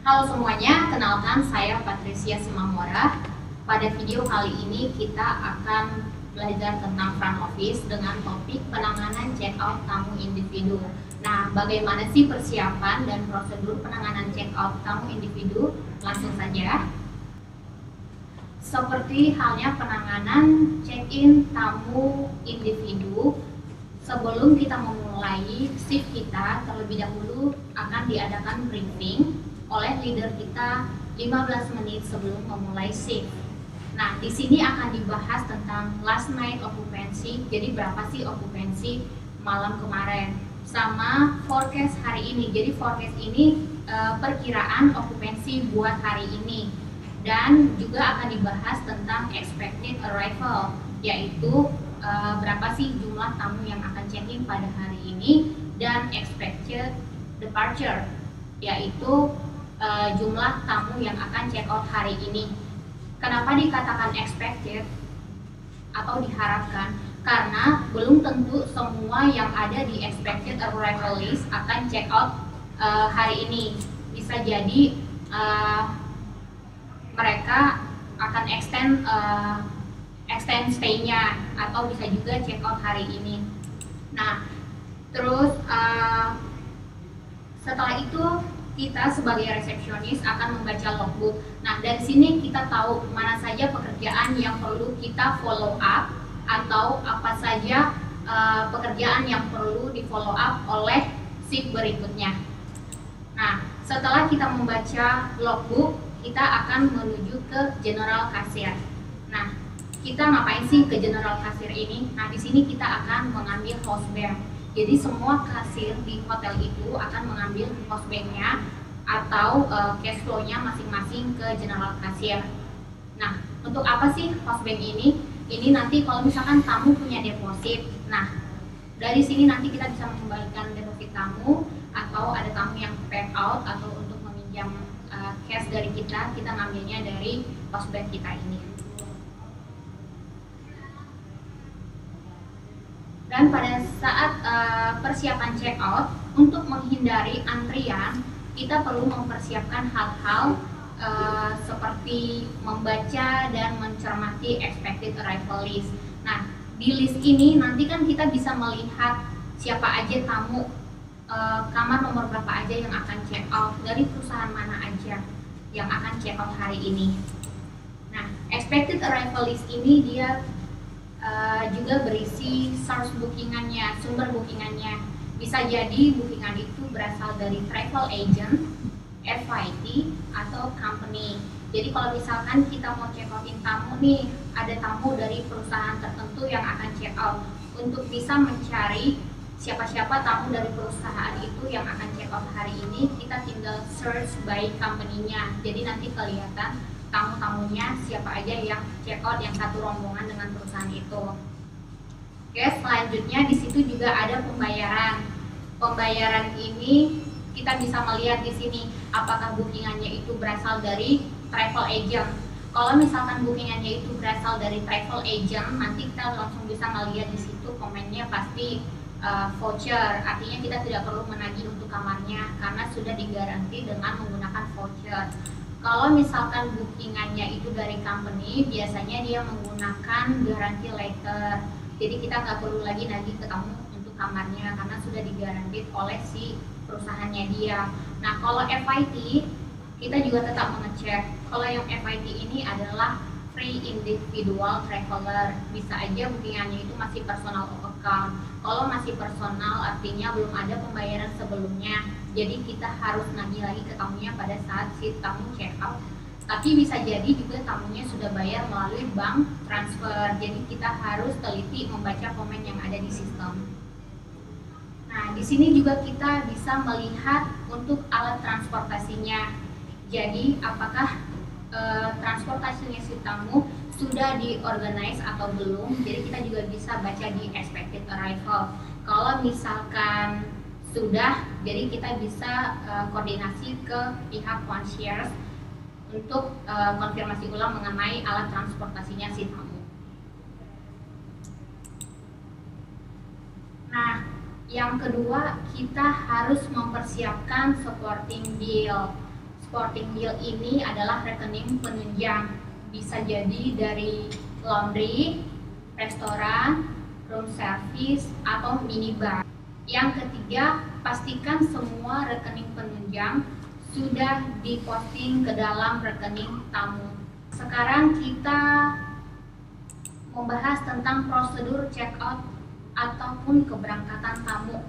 Halo semuanya, kenalkan saya Patricia Simamora. Pada video kali ini kita akan belajar tentang front office dengan topik penanganan check out tamu individu. Nah, bagaimana sih persiapan dan prosedur penanganan check out tamu individu? Langsung saja. Seperti halnya penanganan check-in tamu individu, sebelum kita memulai shift kita, terlebih dahulu akan diadakan briefing oleh leader kita 15 menit sebelum memulai shift. Nah, di sini akan dibahas tentang last night occupancy. Jadi berapa sih occupancy malam kemarin, sama forecast hari ini. Jadi forecast ini perkiraan occupancy buat hari ini. Dan juga akan dibahas tentang expected arrival, yaitu berapa sih jumlah tamu yang akan check-in pada hari ini, dan expected departure, yaitu jumlah tamu yang akan check out hari ini. Kenapa dikatakan expected atau diharapkan? Karena belum tentu semua yang ada di expected arrival list akan check out hari ini. Bisa jadi mereka akan extend stay-nya, atau bisa juga check out hari ini. Nah, terus setelah itu kita sebagai resepsionis akan membaca logbook. Nah, dari sini kita tahu mana saja pekerjaan yang perlu kita follow up, atau apa saja pekerjaan yang perlu di follow up oleh shift berikutnya. Nah, setelah kita membaca logbook, kita akan menuju ke general cashier. Nah, kita ngapain sih ke general cashier ini? Nah, di sini kita akan mengambil house bank. Jadi semua kasir di hotel itu akan mengambil house bank-nya atau cash flow-nya masing-masing ke general cashier. Nah, untuk apa sih house bank ini? Ini nanti kalau misalkan tamu punya deposit, nah dari sini nanti kita bisa mengembalikan deposit tamu, atau ada tamu yang pay out atau untuk meminjam cash dari kita ngambilnya dari house bank kita ini. Dan pada saat persiapan check out, untuk menghindari antrian, kita perlu mempersiapkan hal-hal seperti membaca dan mencermati expected arrival list. Nah, di list ini nanti kan kita bisa melihat siapa aja tamu, kamar nomor berapa aja yang akan check out, dari perusahaan mana aja yang akan check out hari ini. Nah, expected arrival list ini dia juga berisi source bookingannya, sumber bookingannya. Bisa jadi bookingan itu berasal dari travel agent, FIT, atau company. Jadi kalau misalkan kita mau check outin tamu nih, ada tamu dari perusahaan tertentu yang akan check out. Untuk bisa mencari siapa-siapa tamu dari perusahaan itu yang akan check out hari ini, kita tinggal search by company-nya. Jadi nanti kelihatan tamu-tamunya siapa aja yang check out, yang satu rombongan dengan perusahaan itu. Oke, selanjutnya di situ juga ada pembayaran. Pembayaran ini kita bisa melihat di sini apakah bookingannya itu berasal dari travel agent. Kalau misalkan bookingannya itu berasal dari travel agent, nanti kita langsung bisa melihat di situ komennya pasti voucher. Artinya kita tidak perlu menagih untuk kamarnya karena sudah digaransi dengan menggunakan voucher. Kalau misalkan bookingannya itu dari company, biasanya dia menggunakan guarantee letter. Jadi kita nggak perlu lagi nagih ke tamu untuk kamarnya karena sudah digaransi oleh si perusahaannya dia. Nah, kalau FIT kita juga tetap mengecek. Kalau yang FIT ini adalah free individual traveler. Bisa aja bookingannya itu masih personal account. Kalau masih personal artinya belum ada pembayaran sebelumnya. Jadi kita harus nagih lagi ke tamunya pada saat si tamu check out. Tapi bisa jadi juga tamunya sudah bayar melalui bank transfer. Jadi kita harus teliti membaca komen yang ada di sistem. Nah, di sini juga kita bisa melihat untuk alat transportasinya. Jadi apakah transportasinya si tamu sudah diorganize atau belum? Jadi kita juga bisa baca di expected arrival. Kalau misalkan sudah, jadi kita bisa koordinasi ke pihak concierge untuk konfirmasi ulang mengenai alat transportasinya si tamu. Nah, yang kedua, kita harus mempersiapkan supporting bill. sporting bill ini adalah rekening penunjang, bisa jadi dari laundry, restoran, room service, atau minibar. Yang ketiga, pastikan semua rekening penunjang sudah diposting ke dalam rekening tamu. Sekarang kita membahas tentang prosedur check-out ataupun keberangkatan tamu.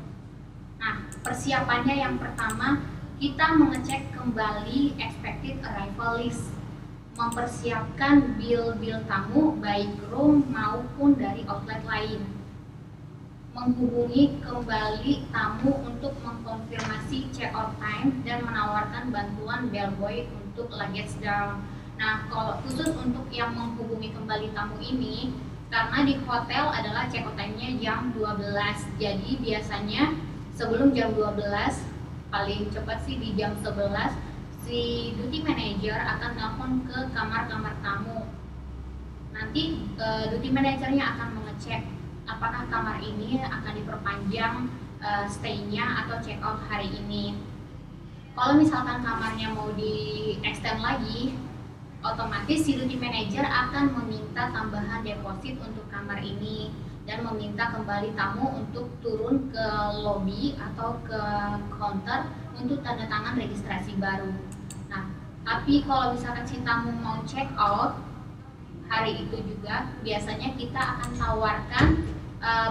Nah, persiapannya yang pertama, kita mengecek kembali expected arrival list, mempersiapkan bil-bil tamu baik room maupun dari outlet lain, menghubungi kembali tamu untuk mengkonfirmasi check-out time dan menawarkan bantuan bellboy untuk luggage down. Nah, kalau khusus untuk yang menghubungi kembali tamu ini, karena di hotel adalah check-out time-nya jam 12. Jadi biasanya sebelum jam 12, paling cepat sih di jam 11, si duty manager akan nelpon ke kamar-kamar tamu. Nanti duty manajernya akan mengecek apakah kamar ini akan diperpanjang stay-nya atau check-out hari ini. Kalau misalkan kamarnya mau di extend lagi, otomatis si duty manager akan meminta tambahan deposit untuk kamar ini dan meminta kembali tamu untuk turun ke lobby atau ke counter untuk tanda tangan registrasi baru. Nah, tapi kalau misalkan si tamu mau check out hari itu juga, biasanya kita akan tawarkan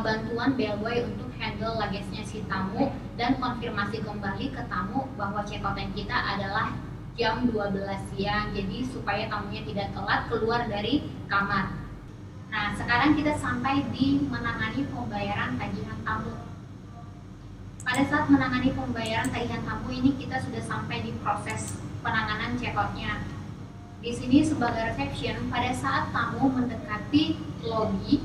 bantuan bellboy untuk handle luggage-nya si tamu dan konfirmasi kembali ke tamu bahwa check out time kita adalah jam 12 siang, jadi supaya tamunya tidak telat keluar dari kamar. Nah, sekarang kita sampai di menangani pembayaran tagihan tamu. Pada saat menangani pembayaran tagihan tamu ini, kita sudah sampai di proses penanganan check-out-nya. Di sini sebagai reception, pada saat tamu mendekati lobby,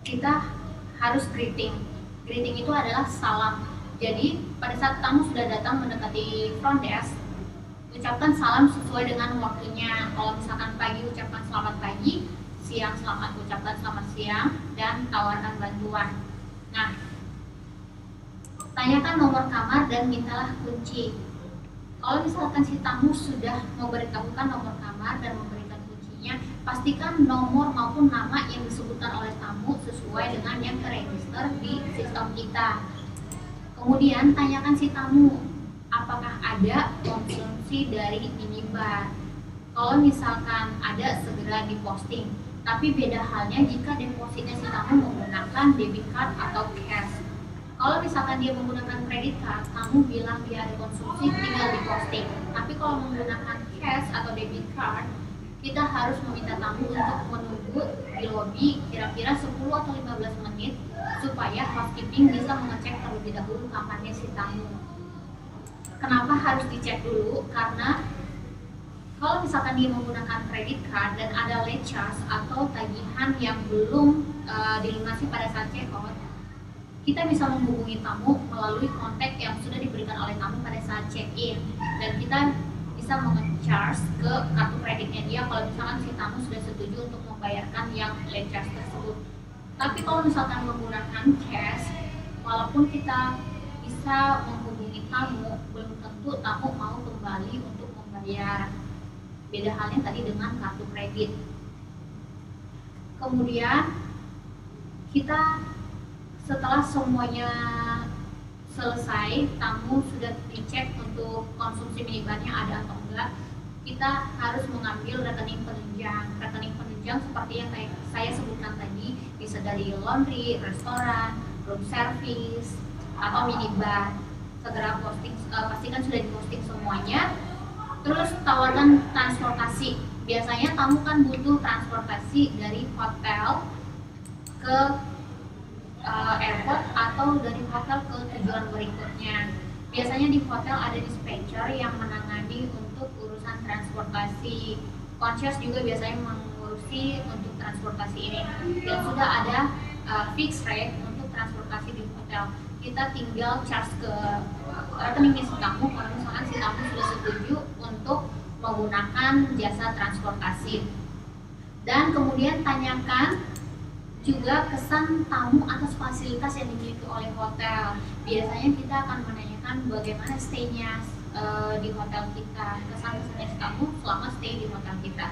kita harus greeting. Greeting itu adalah salam. Jadi pada saat tamu sudah datang mendekati front desk, ucapkan salam sesuai dengan waktunya. Kalau misalkan pagi, ucapkan selamat pagi, siang ucapkan selamat siang, dan tawarkan bantuan. Nah, tanyakan nomor kamar dan mintalah kunci. Kalau misalkan si tamu sudah memberitahukan nomor kamar dan memberikan kuncinya, pastikan nomor maupun nama yang disebutkan oleh tamu sesuai dengan yang terregister di sistem kita. Kemudian tanyakan si tamu, apakah ada konsumsi dari minibar. Kalau misalkan ada, segera diposting. Tapi beda halnya jika depositnya si tamu menggunakan debit card atau cash. Kalau misalkan dia menggunakan kredit card, tamu bilang dia ada konsumsi, tinggal diposting. Tapi kalau menggunakan cash atau debit card, kita harus meminta tamu untuk menunggu di lobby kira-kira 10 atau 15 menit supaya housekeeping bisa mengecek terlebih dahulu kamarnya si tamu. Kenapa harus dicek dulu? Karena kalau misalkan dia menggunakan kredit card dan ada late charge atau tagihan yang belum dilunasi pada saat check out, kita bisa menghubungi tamu melalui kontak yang sudah diberikan oleh tamu pada saat check in, dan kita bisa menge-charge ke kartu kreditnya dia kalau misalkan si tamu sudah setuju untuk membayarkan yang late charge tersebut. Tapi kalau misalkan menggunakan cash, walaupun kita bisa menghubungi tamu, belum tentu tamu mau kembali untuk membayar. Beda halnya tadi dengan kartu kredit. Kemudian kita setelah semuanya selesai, tamu sudah dicek untuk konsumsi minibarnya ada atau enggak, kita harus mengambil rekening penunjang. Rekening penunjang seperti yang saya sebutkan tadi, bisa dari laundry, restoran, room service, atau minibar. Segera posting, pastikan sudah diposting semuanya. Terus tawarkan transportasi. Biasanya tamu kan butuh transportasi dari hotel ke airport atau dari hotel ke tujuan berikutnya. Biasanya di hotel ada dispatcher yang menangani untuk urusan transportasi. Concierge juga biasanya mengurusi untuk transportasi ini. Dan sudah ada fixed rate untuk transportasi di hotel. Kita tinggal charge ke rekeningnya si tamu kalau misalkan si tamu sudah setuju untuk menggunakan jasa transportasi. Dan kemudian tanyakan juga kesan tamu atas fasilitas yang dimiliki oleh hotel. Biasanya kita akan menanyakan bagaimana stay-nya di hotel kita, kesan-kesannya si tamu selama stay di hotel kita.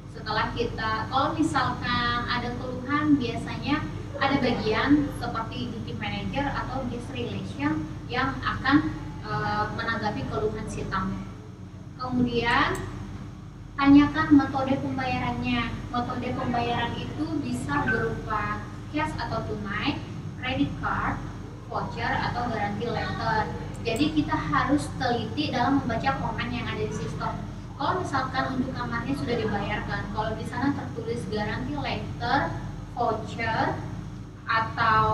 Setelah kita, kalau misalkan ada keluhan, biasanya ada bagian seperti duty manager atau guest relation yang akan menanggapi keluhan si tamu. Kemudian tanyakan metode pembayarannya. Metode pembayaran itu bisa berupa cash atau tunai, credit card, voucher atau garansi letter. Jadi kita harus teliti dalam membaca komen yang ada di sistem. Kalau misalkan untuk kamarnya sudah dibayarkan, kalau di sana tertulis garansi letter, voucher atau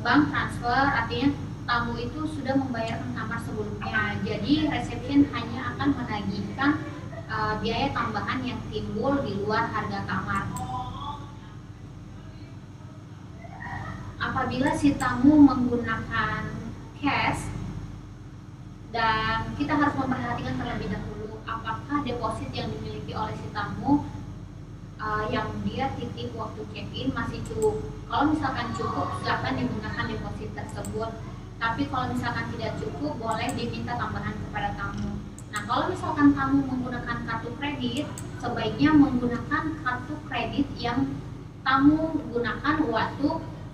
bank transfer, artinya tamu itu sudah membayarkan kamar sebelumnya. Jadi reception hanya akan menagihkan biaya tambahan yang timbul di luar harga kamar. Apabila si tamu menggunakan cash, dan kita harus memperhatikan terlebih dahulu apakah deposit yang dimiliki oleh si tamu yang dia titip waktu check-in masih cukup. Kalau misalkan cukup, silakan digunakan deposit tersebut. Tapi kalau misalkan tidak cukup, boleh diminta tambahan kepada tamu. Nah, kalau misalkan tamu menggunakan kartu kredit, sebaiknya menggunakan kartu kredit yang tamu gunakan waktu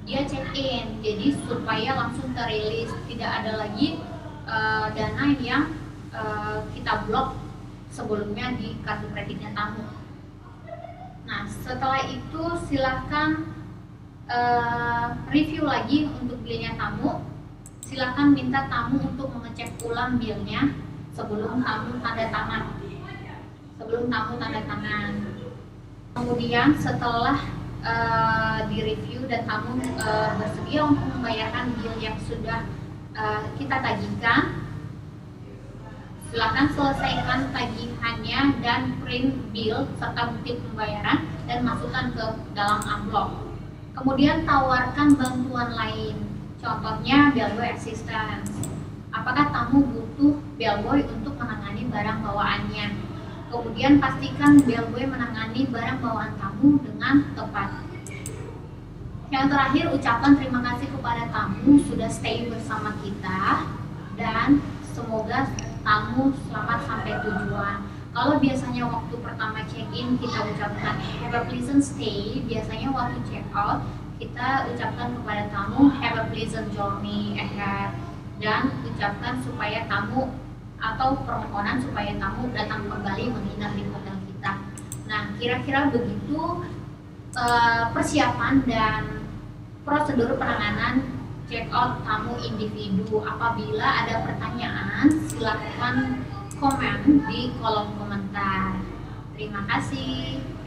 dia check-in. Jadi supaya langsung terilis, tidak ada lagi dana yang kita blok sebelumnya di kartu kreditnya tamu. Nah, setelah itu silahkan review lagi untuk bilnya tamu. Silakan minta tamu untuk mengecek ulang bilnya sebelum tamu tanda tangan. Kemudian setelah direview dan tamu bersedia untuk membayarkan bil yang sudah kita tagihkan, silakan selesaikan tagihannya dan print bill serta bukti pembayaran dan masukkan ke dalam amplop. Kemudian tawarkan bantuan lain. Contohnya bellboy assistance. Apakah tamu butuh bellboy untuk menangani barang bawaannya? Kemudian pastikan bellboy menangani barang bawaan tamu dengan tepat. Yang terakhir, ucapkan terima kasih kepada tamu sudah stay bersama kita dan semoga tamu selamat sampai tujuan. Kalau biasanya waktu pertama check-in kita ucapkan have a pleasant stay, biasanya waktu check-out kita ucapkan kepada tamu have a pleasant journey ahead, dan ucapkan supaya tamu atau permohonan supaya tamu datang kembali menginap di hotel kita. Nah, kira-kira begitu persiapan dan prosedur penanganan check-out tamu individu. Apabila ada pertanyaan, silakan komen di kolom komentar. Terima kasih.